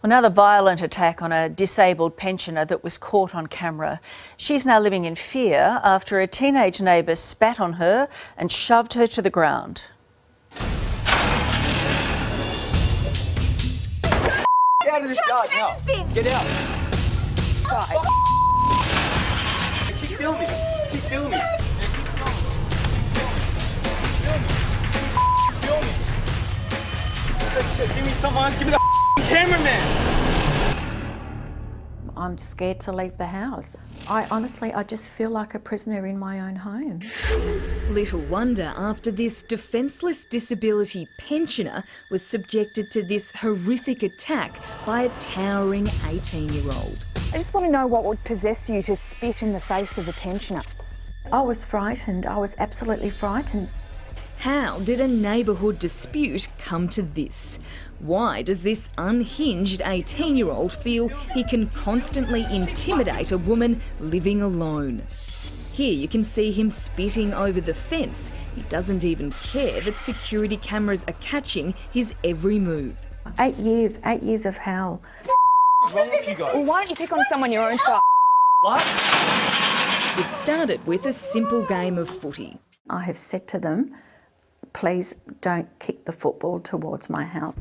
Another violent attack on a disabled pensioner that was caught on camera. She's now living in fear after a teenage neighbour spat on her and shoved her to the ground. Get out of this yard now. Get out. Keep filming. Keep filming. Give me some ice. Give me the cameraman. I'm scared to leave the house. I just feel like a prisoner in my own home. Little wonder after this defenceless disability pensioner was subjected to this horrific attack by a towering 18-year-old. I just want to know what would possess you to spit in the face of a pensioner. I was frightened. I was absolutely frightened. How did a neighbourhood dispute come to this? Why does this unhinged 18-year-old feel he can constantly intimidate a woman living alone? Here you can see him spitting over the fence. He doesn't even care that security cameras are catching his every move. 8 years of hell. What's wrong with you guys? Well, why don't you pick on someone your own side? What? It started with a simple game of footy. I have said to them, please don't kick the football towards my house.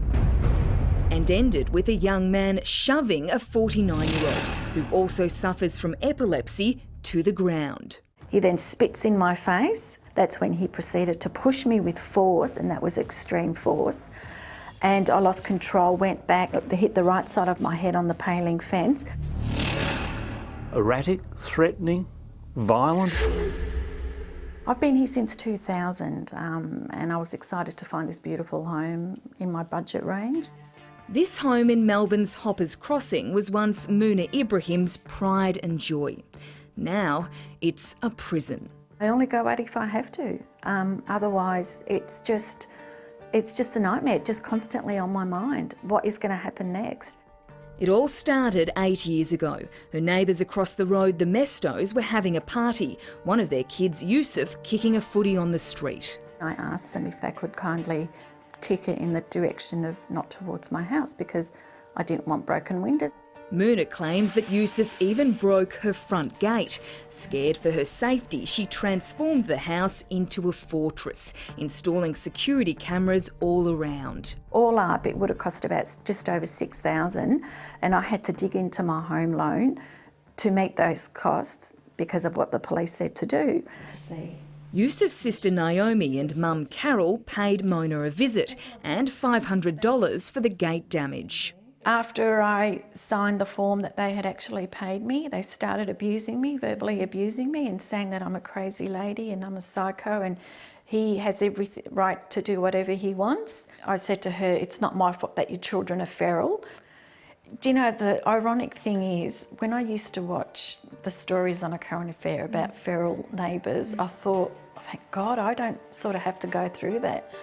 And ended with a young man shoving a 49-year-old who also suffers from epilepsy to the ground. He then spits in my face. That's when he proceeded to push me with force, and that was extreme force. And I lost control, went back, hit the right side of my head on the paling fence. Erratic, threatening, violent. I've been here since 2000 and I was excited to find this beautiful home in my budget range. This home in Melbourne's Hoppers Crossing was once Mouna Ibrahim's pride and joy. Now it's a prison. I only go out if I have to. Otherwise it's just a nightmare, just constantly on my mind. What is going to happen next? It all started 8 years ago. Her neighbours across the road, the Mestos, were having a party. One of their kids, Yusuf, kicking a footy on the street. I asked them if they could kindly kick it in the direction of not towards my house because I didn't want broken windows. Mouna claims that Yusuf even broke her front gate. Scared for her safety, she transformed the house into a fortress, installing security cameras all around. All up, it would have cost about just over $6,000, and I had to dig into my home loan to meet those costs because of what the police said to do. Yusuf's sister Naomi and mum Carol paid Mouna a visit and $500 for the gate damage. After I signed the form that they had actually paid me, they started abusing me, verbally abusing me and saying that I'm a crazy lady and I'm a psycho and he has every right to do whatever he wants. I said to her, it's not my fault that your children are feral. Do you know, the ironic thing is, when I used to watch the stories on A Current Affair about feral neighbours, I thought, thank God I don't sort of have to go through that.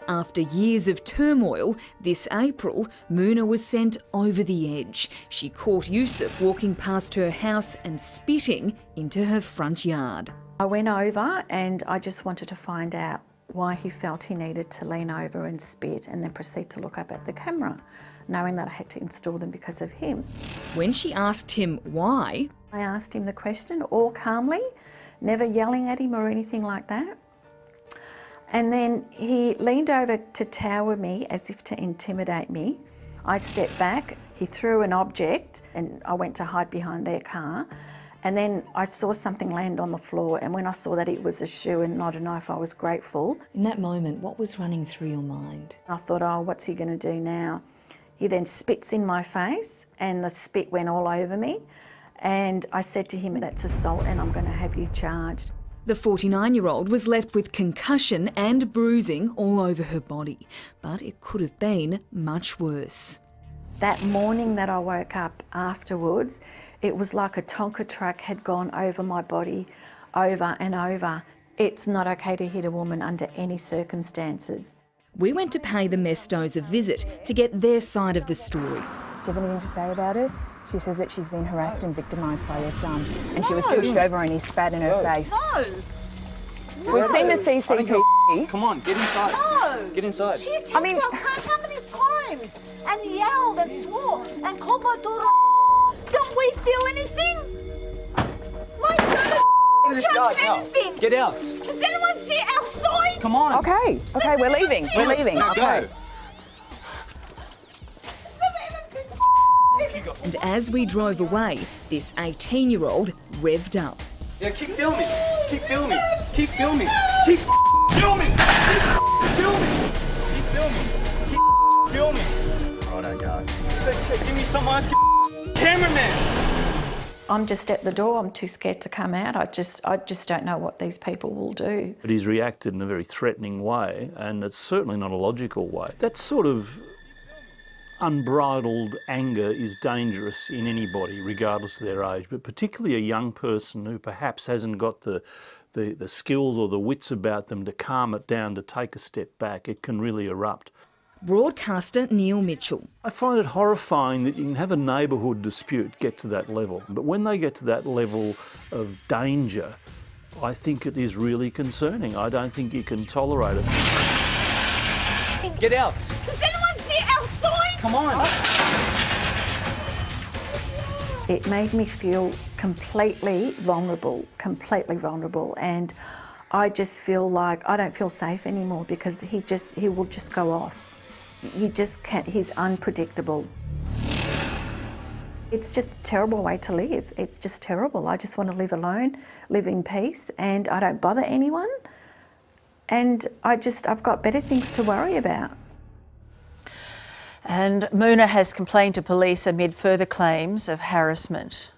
After years of turmoil, this April, Mouna was sent over the edge. She caught Yusuf walking past her house and spitting into her front yard. I went over and I just wanted to find out why he felt he needed to lean over and spit and then proceed to look up at the camera, knowing that I had to install them because of him. When she asked him why, I asked him the question all calmly, never yelling at him or anything like that. And then he leaned over to tower me as if to intimidate me. I stepped back, he threw an object and I went to hide behind their car. And then I saw something land on the floor, and when I saw that it was a shoe and not a knife, I was grateful. In that moment, what was running through your mind? I thought, oh, what's he going to do now? He then spits in my face and the spit went all over me. And I said to him, that's assault and I'm going to have you charged. The 49-year-old was left with concussion and bruising all over her body, but it could have been much worse. That morning that I woke up afterwards, it was like a Tonka truck had gone over my body over and over. It's not okay to hit a woman under any circumstances. We went to pay the Mestos a visit to get their side of the story. Do you have anything to say about her? She says that she's been harassed and victimised by your son, and she was pushed over and he spat in her face. No! We've seen the CCTV. Come on, get inside. No! Get inside. She attacked our car how many times? And yelled and swore and and called my daughter. Don't we feel anything? My daughter touched anything. Get out. Does anyone see outside? Come on. Okay, we're leaving. We're leaving. Now Okay. go. And as we drove away, this 18-year-old revved up. Yeah, keep filming. Keep filming. Keep filming. Keep filming. Keep filming. Keep filming. Keep filming. Righto, go. Give me some ice cream. Cameraman. I'm just at the door. I'm too scared to come out. I just don't know what these people will do. But he's reacted in a very threatening way, and it's certainly not a logical way. That sort of unbridled anger is dangerous in anybody, regardless of their age, but particularly a young person who perhaps hasn't got the skills or the wits about them to calm it down, to take a step back. It can really erupt. Broadcaster Neil Mitchell. I find it horrifying that you can have a neighbourhood dispute get to that level, but when they get to that level of danger, I think it is really concerning. I don't think you can tolerate it. Get out. Does anyone see outside? Come on. It made me feel completely vulnerable, and I just feel like I don't feel safe anymore because he will just go off. You just can't, he's unpredictable. It's just a terrible way to live. It's just terrible. I just want to live alone, live in peace, and I don't bother anyone. And I've got better things to worry about. And Mouna has complained to police amid further claims of harassment.